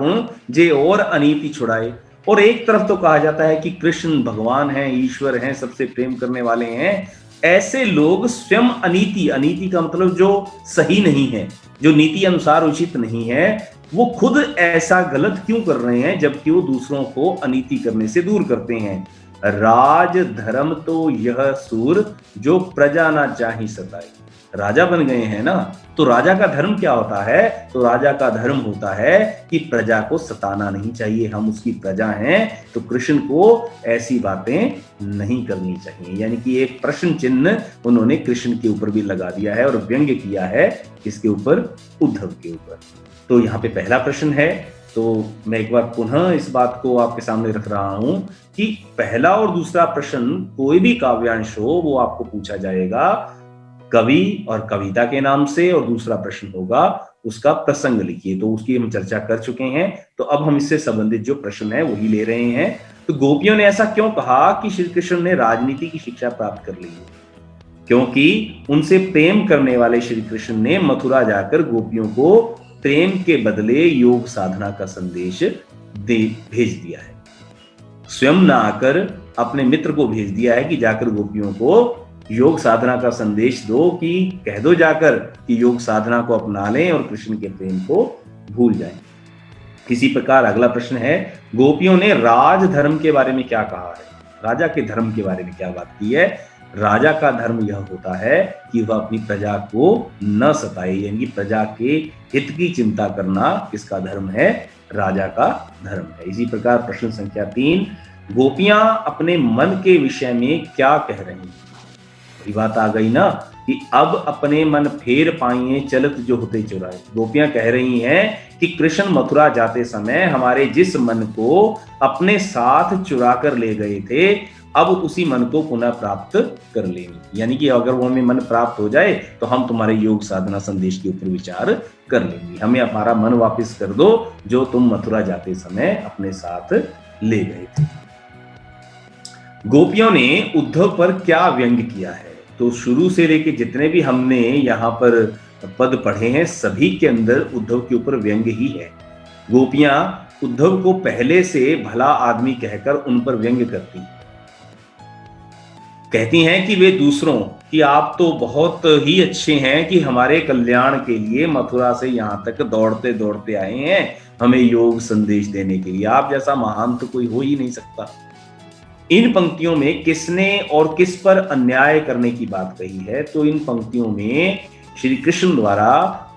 A: जे और अनीति छुड़ाए। और एक तरफ तो कहा जाता है कि कृष्ण भगवान हैं, ईश्वर हैं, सबसे प्रेम करने वाले हैं, ऐसे लोग स्वयं अनीति, अनीति का मतलब जो सही नहीं है, जो नीति अनुसार उचित नहीं है, वो खुद ऐसा गलत क्यों कर रहे हैं, जबकि वो दूसरों को अनीति करने से दूर करते हैं। राज धर्म तो यह सूर, जो प्रजा ना चाही सताई। राजा बन गए हैं ना, तो राजा का धर्म क्या होता है, तो राजा का धर्म होता है कि प्रजा को सताना नहीं चाहिए, हम उसकी प्रजा हैं, तो कृष्ण को ऐसी बातें नहीं करनी चाहिए। यानी कि एक प्रश्न चिन्ह उन्होंने कृष्ण के ऊपर भी लगा दिया है और व्यंग्य किया है, किसके ऊपर, उद्धव के ऊपर। तो यहाँ पे पहला प्रश्न है, तो मैं एक बार पुनः इस बात को आपके सामने रख रहा हूं कि पहला और दूसरा प्रश्न कोई भी काव्यांश हो वो आपको पूछा जाएगा कवि और कविता के नाम से, और दूसरा प्रश्न होगा उसका प्रसंग लिखिए। तो उसकी हम चर्चा कर चुके हैं, तो अब हम इससे संबंधित जो प्रश्न है वही ले रहे हैं। तो गोपियों ने ऐसा क्यों कहा कि श्री कृष्ण ने राजनीति की शिक्षा प्राप्त कर ली है, क्योंकि उनसे प्रेम करने वाले श्री कृष्ण ने मथुरा जाकर गोपियों को प्रेम के बदले योग साधना का संदेश भेज दिया है। स्वयं ना आकर अपने मित्र को भेज दिया है कि जाकर गोपियों को योग साधना का संदेश दो, कि कह दो जाकर कि योग साधना को अपना लें और कृष्ण के प्रेम को भूल जाएं। इसी प्रकार अगला प्रश्न है, गोपियों ने राज धर्म के बारे में क्या कहा है, राजा के धर्म के बारे में क्या बात की है। राजा का धर्म यह होता है कि वह अपनी प्रजा को न सताए, यानी प्रजा के हित की चिंता करना किसका धर्म है, राजा का धर्म है। इसी प्रकार प्रश्न संख्या 3, गोपियां अपने मन के विषय में क्या कह रही हैं। ये बात आ गई ना कि अब अपने मन फेर पाइए चलत जो होते चुराए। गोपियां कह रही हैं कि कृष्ण मथुरा जाते समय हमारे जिस मन को अपने साथ चुरा कर ले गए थे, अब उसी मन को पुनः प्राप्त कर लेंगे। यानी कि अगर वो हमें मन प्राप्त हो जाए तो हम तुम्हारे योग साधना संदेश के ऊपर विचार कर लेंगे। हमें हमारा मन वापस कर दो जो तुम मथुरा जाते समय अपने साथ ले गए थे। गोपियों ने उद्धव पर क्या व्यंग्य किया है, तो शुरू से लेके जितने भी हमने यहाँ पर पद पढ़े हैं सभी के अंदर उद्धव के ऊपर व्यंग्य ही है। गोपियां उद्धव को पहले से भला आदमी कहकर उन पर व्यंग्य करती हैं, कहती हैं कि वे दूसरों कि आप तो बहुत ही अच्छे हैं कि हमारे कल्याण के लिए मथुरा से यहाँ तक दौड़ते दौड़ते आए हैं हमें योग संदेश देने के लिए, आप जैसा महान तो कोई हो ही नहीं सकता। इन पंक्तियों में किसने और किस पर अन्याय करने की बात कही है, तो इन पंक्तियों में श्री कृष्ण द्वारा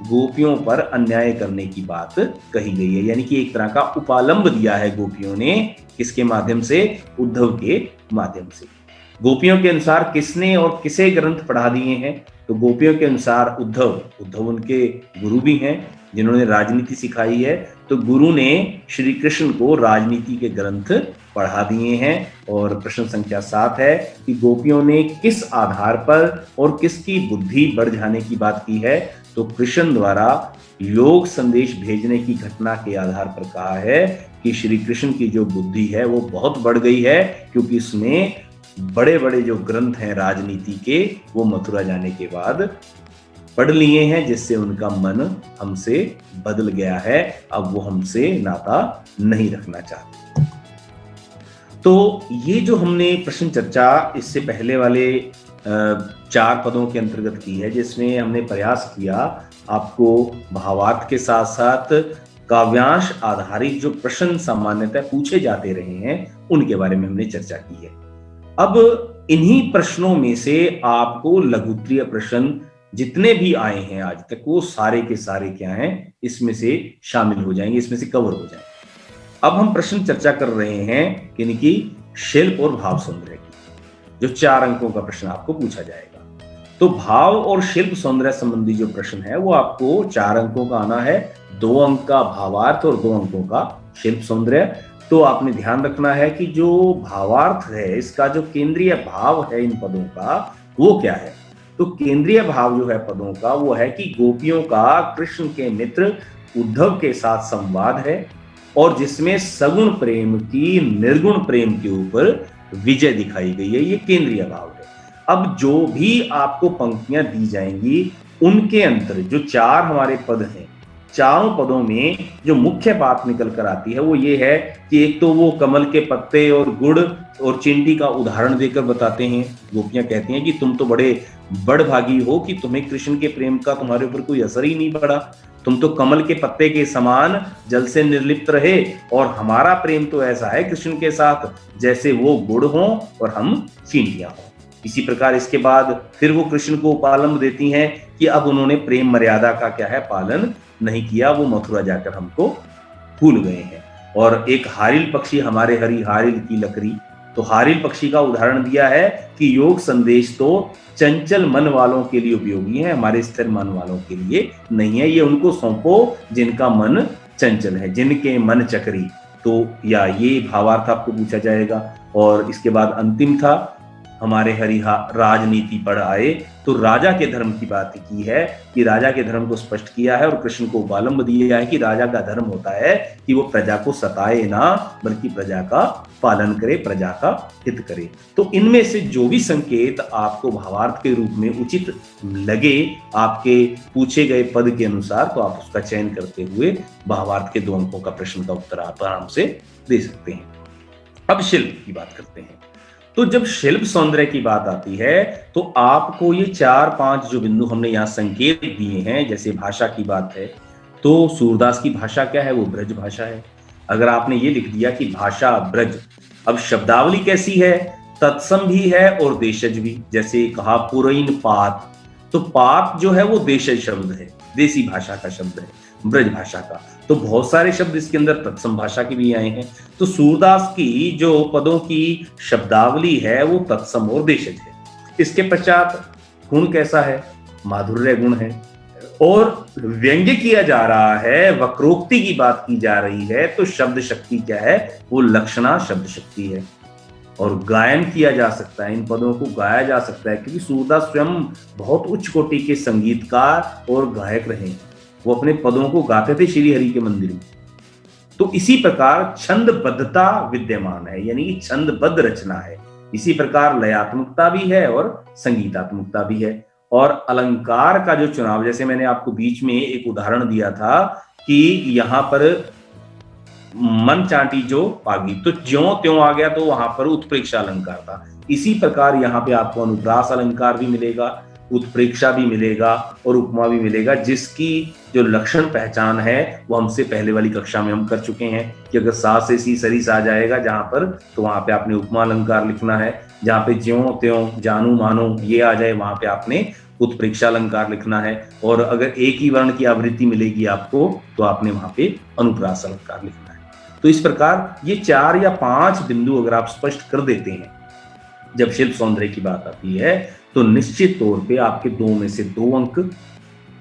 A: गोपियों पर अन्याय करने की बात कही गई है। यानी कि एक तरह का उपालंब दिया है गोपियों ने, किसके माध्यम से, उद्धव के माध्यम से। गोपियों के अनुसार किसने और किसे ग्रंथ पढ़ा दिए हैं, तो गोपियों के अनुसार उद्धव उनके गुरु भी हैं जिन्होंने राजनीति सिखाई है, तो गुरु ने श्री कृष्ण को राजनीति के ग्रंथ पढ़ा दिए हैं। और प्रश्न संख्या 7 है कि गोपियों ने किस आधार पर और किसकी बुद्धि बढ़ जाने की बात की है, तो कृष्ण द्वारा योग संदेश भेजने की घटना के आधार पर कहा है कि श्री कृष्ण की जो बुद्धि है वो बहुत बढ़ गई है, क्योंकि उसने बड़े बड़े जो ग्रंथ हैं राजनीति के वो मथुरा जाने के बाद पढ़ लिए हैं, जिससे उनका मन हमसे बदल गया है, अब वो हमसे नाता नहीं रखना चाहते। तो ये जो हमने प्रश्न चर्चा इससे पहले वाले 4 पदों के अंतर्गत की है, जिसमें हमने प्रयास किया आपको भावार्थ के साथ साथ काव्यांश आधारित जो प्रश्न सामान्यतः पूछे जाते रहे हैं उनके बारे में हमने चर्चा की है। अब इन्हीं प्रश्नों में से आपको लघुत्तरीय प्रश्न जितने भी आए हैं आज तक वो सारे के सारे क्या हैं, इसमें से शामिल हो जाएंगे, इसमें से कवर हो जाएंगे। अब हम प्रश्न चर्चा कर रहे हैं यानी कि शिल्प और भाव सौंदर्य की, जो 4 अंकों का प्रश्न आपको पूछा जाएगा। तो भाव और शिल्प सौंदर्य संबंधी जो प्रश्न है वो आपको 4 अंकों का आना है, 2 अंक का भावार्थ और 2 अंकों का शिल्प सौंदर्य। तो आपने ध्यान रखना है कि जो भावार्थ है इसका जो केंद्रीय भाव है इन पदों का वो क्या है, तो केंद्रीय भाव जो है पदों का वो है कि गोपियों का कृष्ण के मित्र उद्धव के साथ संवाद है और जिसमें सगुण प्रेम की निर्गुण प्रेम के ऊपर विजय दिखाई गई है, ये केंद्रीय भाव है। अब जो भी आपको पंक्तियां दी जाएंगी उनके अंतर जो चार हमारे पद हैं, चारों पदों में जो मुख्य बात निकल कर आती है वो ये है कि एक तो वो कमल के पत्ते और गुड़ और चिंटी का उदाहरण देकर बताते हैं। गोपियां कहती हैं कि तुम तो बड़े बड़भागी हो कि तुम्हें कृष्ण के प्रेम का तुम्हारे ऊपर कोई असर ही नहीं पड़ा, तुम तो कमल के पत्ते के समान जल से निर्लिप्त रहे और हमारा प्रेम तो ऐसा है कृष्ण के साथ जैसे वो गुड़ हो और हम चींटियां हो। इसी प्रकार इसके बाद फिर वो कृष्ण को उपालंब देती हैं कि अब उन्होंने प्रेम मर्यादा का क्या है पालन नहीं किया, वो मथुरा जाकर हमको भूल गए हैं। और एक हारिल पक्षी हमारे हरी हारिल की लकड़ी, तो हारिल पक्षी का उदाहरण दिया है कि योग संदेश तो चंचल मन वालों के लिए उपयोगी है, हमारे स्थिर मन वालों के लिए नहीं है। ये उनको सौंपो जिनका मन चंचल है, जिनके मन चक्री। तो या ये भावार्थ आपको पूछा जाएगा। और इसके बाद अंतिम था हमारे हरिहा राजनीति पर आए, तो राजा के धर्म की बात की है कि राजा के धर्म को स्पष्ट किया है और कृष्ण को उपालंब दिया है कि राजा का धर्म होता है कि वो प्रजा को सताए ना बल्कि प्रजा का पालन करे, प्रजा का हित करे। तो इनमें से जो भी संकेत आपको भावार्थ के रूप में उचित लगे आपके पूछे गए पद के अनुसार, तो आप उसका चयन करते हुए भावार्थ के 2 अंकों का प्रश्न का उत्तर आप आराम से दे सकते हैं। अब शिल्प की बात करते हैं। तो जब शिल्प सौंदर्य की बात आती है तो आपको ये 4-5 जो बिंदु हमने यहाँ संकेत दिए हैं, जैसे भाषा की बात है तो सूरदास की भाषा क्या है, वो ब्रज भाषा है। अगर आपने ये लिख दिया कि भाषा ब्रज, अब शब्दावली कैसी है, तत्सम भी है और देशज भी। जैसे कहा पुरैन पात, तो पात जो है वो देशज शब्द है, देसी भाषा का शब्द है, ब्रज भाषा का। तो बहुत सारे शब्द इसके अंदर तत्सम भाषा के भी आए हैं। तो सूरदास की जो पदों की शब्दावली है वो तत्सम और देशज है। इसके पश्चात गुण कैसा है, माधुर्य गुण है। और व्यंग्य किया जा रहा है, वक्रोक्ति की बात की जा रही है, तो शब्द शक्ति क्या है, वो लक्षणा शब्द शक्ति है। और गायन किया जा सकता है, इन पदों को गाया जा सकता है, क्योंकि सूरदास स्वयं बहुत उच्च कोटि के संगीतकार और गायक रहे हैं। वो अपने पदों को गाते थे श्री हरि के मंदिर में। तो इसी प्रकार छंदबद्धता विद्यमान है, यानी कि छंदबद्ध रचना है। इसी प्रकार लयात्मकता भी है और संगीतात्मकता भी है। और अलंकार का जो चुनाव, जैसे मैंने आपको बीच में एक उदाहरण दिया था कि यहाँ पर मन चांटी जो पागी, तो ज्यों त्यों आ गया, तो वहां पर उत्प्रेक्षा अलंकार था। इसी प्रकार यहाँ पे आपको अनुप्रास अलंकार भी मिलेगा, उत्प्रेक्षा भी मिलेगा और उपमा भी मिलेगा, जिसकी जो लक्षण पहचान है वो हमसे पहले वाली कक्षा में हम कर चुके हैं कि अगर सा से सी सरिस आ जाएगा जहां पर, तो वहां पे आपने उपमा अलंकार लिखना है। जहां पे ज्यों त्यों जानू मानो ये आ जाए, वहां पे आपने उत्प्रेक्षा अलंकार लिखना है। और अगर एक ही वर्ण की आवृत्ति मिलेगी आपको, तो आपने वहां पे अनुप्रास अलंकार लिखना है। तो इस प्रकार ये 4 या 5 बिंदु अगर आप स्पष्ट कर देते हैं जब शिल्प सौंदर्य की बात आती है, तो निश्चित तौर पे आपके 2 में से 2 अंक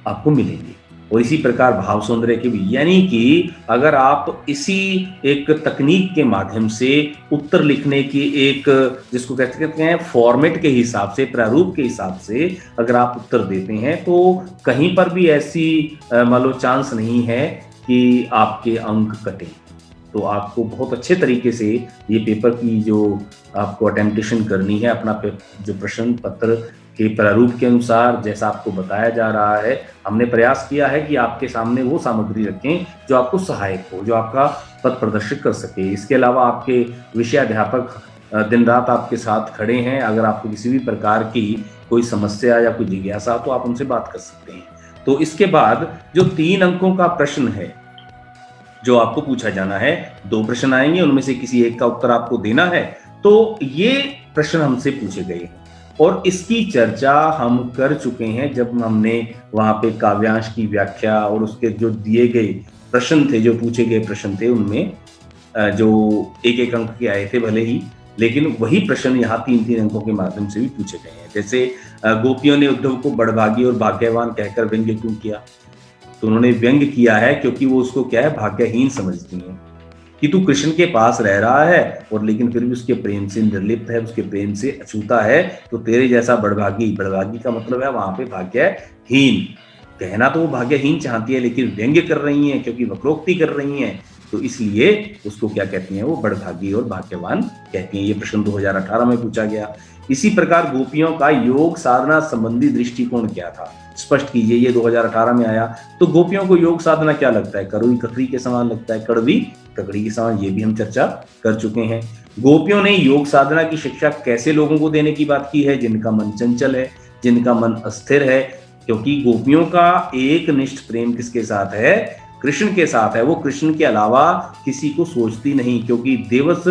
A: आपको मिलेंगे। और इसी प्रकार भाव सौंदर्य के भी, यानी कि अगर आप इसी एक तकनीक के माध्यम से उत्तर लिखने की एक, जिसको कहते हैं फॉर्मेट के हिसाब से, प्रारूप के हिसाब से अगर आप उत्तर देते हैं, तो कहीं पर भी ऐसी मान लो चांस नहीं है कि आपके अंक कटें। तो आपको बहुत अच्छे तरीके से ये पेपर की जो आपको अटेम्प्टेशन करनी है, अपना जो प्रश्न पत्र के प्रारूप के अनुसार जैसा आपको बताया जा रहा है, हमने प्रयास किया है कि आपके सामने वो सामग्री रखें जो आपको सहायक हो, जो आपका पथ प्रदर्शित कर सके। इसके अलावा आपके विषय अध्यापक दिन रात आपके साथ खड़े हैं। अगर आपको किसी भी प्रकार की कोई समस्या या कोई जिज्ञासा, तो आप उनसे बात कर सकते हैं। तो इसके बाद जो 3 अंकों का प्रश्न है जो आपको पूछा जाना है, 2 प्रश्न आएंगे, उनमें से किसी एक का उत्तर आपको देना है। तो ये प्रश्न हमसे पूछे गए हैं और इसकी चर्चा हम कर चुके हैं जब हमने वहां पे काव्यांश की व्याख्या और उसके जो दिए गए प्रश्न थे, जो पूछे गए प्रश्न थे, उनमें जो 1-1 अंक के आए थे भले ही, लेकिन वही प्रश्न यहाँ 3-3 अंकों के माध्यम से भी पूछे गए हैं। जैसे गोपियों ने उद्धव को बड़भागी और भाग्यवान कहकर व्यंग्य क्यों किया, तो उन्होंने व्यंग्य किया है क्योंकि वो उसको क्या है, भाग्यहीन समझती हैं। कि तू कृष्ण के पास रह रहा है और लेकिन फिर भी उसके प्रेम से निर्लिप्त है, उसके प्रेम से अछूता है, तो तेरे जैसा बड़भागी, बड़भागी का मतलब है वहां पे भाग्यहीन, कहना तो वो भाग्यहीन चाहती है लेकिन व्यंग्य कर रही हैं क्योंकि वक्रोक्ति कर रही हैं, तो इसलिए उसको क्या कहती हैं, वो बड़भागी और भाग्यवान कहती हैं। ये प्रश्न 2018 में पूछा गया। इसी प्रकार गोपियों का योग साधना संबंधी दृष्टिकोण क्या था, स्पष्ट कीजिए। ये 2018 में आया। तो गोपियों को योग साधना क्या लगता है, कड़वी ककड़ी के समान लगता है, कड़वी ककड़ी के समान, ये भी हम चर्चा कर चुके हैं। गोपियों ने योग साधना की शिक्षा कैसे लोगों को देने की बात की है, जिनका मन चंचल है, जिनका मन अस्थिर है, क्योंकि गोपियों का एक निष्ठ प्रेम किसके साथ है, कृष्ण के साथ है। वो कृष्ण के अलावा किसी को सोचती नहीं, क्योंकि दिवस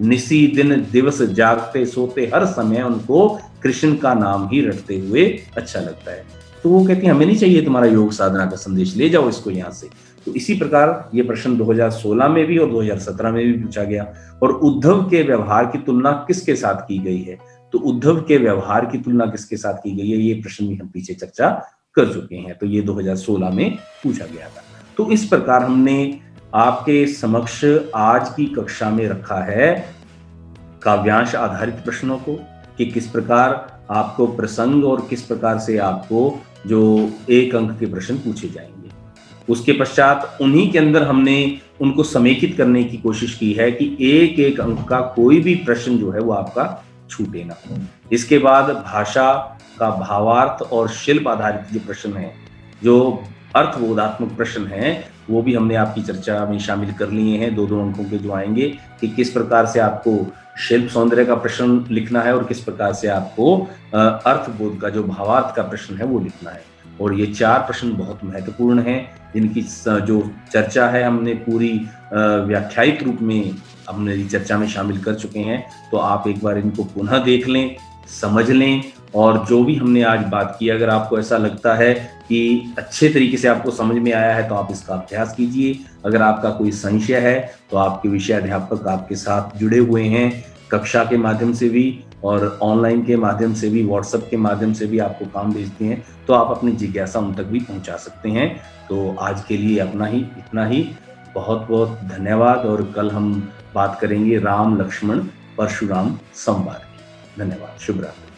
A: निसी दिन दिवस जागते सोते हर समय उनको कृष्ण का नाम ही रटते हुए अच्छा लगता है। तो वो कहती है हमें नहीं चाहिए तुम्हारा योग साधना का संदेश, ले जाओ इसको यहाँ से। तो इसी प्रकार ये प्रश्न 2016 में भी और 2017 में भी पूछा गया। और उद्धव के व्यवहार की तुलना किसके साथ की गई है, तो उद्धव के व्यवहार की तुलना किसके साथ की गई है, ये प्रश्न भी हम पीछे चर्चा कर चुके हैं। तो ये 2016 में पूछा गया था। तो इस प्रकार हमने आपके समक्ष आज की कक्षा में रखा है काव्यांश आधारित प्रश्नों को, कि किस प्रकार आपको प्रसंग और किस प्रकार से आपको जो एक अंक के प्रश्न पूछे जाएंगे। उसके पश्चात उन्हीं के अंदर हमने उनको समेकित करने की कोशिश की है कि एक एक अंक का कोई भी प्रश्न जो है वो आपका छूटे ना। इसके बाद भाषा का भावार्थ और शिल्प आधारित जो प्रश्न है, जो अर्थबोधात्मक प्रश्न हैं, वो भी हमने आपकी चर्चा में शामिल कर लिए हैं। 2-2 अंकों के जो आएंगे कि किस प्रकार से आपको शिल्प सौंदर्य का प्रश्न लिखना है और किस प्रकार से आपको अर्थबोध का जो भावार्थ का प्रश्न है वो लिखना है। और ये 4 प्रश्न बहुत महत्वपूर्ण हैं, जिनकी जो चर्चा है हमने पूरी व्याख्यायित रूप में हमने चर्चा में शामिल कर चुके हैं। तो आप एक बार इनको पुनः देख लें, समझ लें, और जो भी हमने आज बात की, अगर आपको ऐसा लगता है कि अच्छे तरीके से आपको समझ में आया है तो आप इसका अभ्यास कीजिए। अगर आपका कोई संशय है तो आपके विषय अध्यापक आपके साथ जुड़े हुए हैं, कक्षा के माध्यम से भी और ऑनलाइन के माध्यम से भी, व्हाट्सएप के माध्यम से भी आपको काम भेजते हैं, तो आप अपनी जिज्ञासा उन तक भी पहुंचा सकते हैं। तो आज के लिए इतना ही। बहुत बहुत धन्यवाद। और कल हम बात करेंगे राम लक्ष्मण परशुराम संवाद की। धन्यवाद। शुभ रात्रि।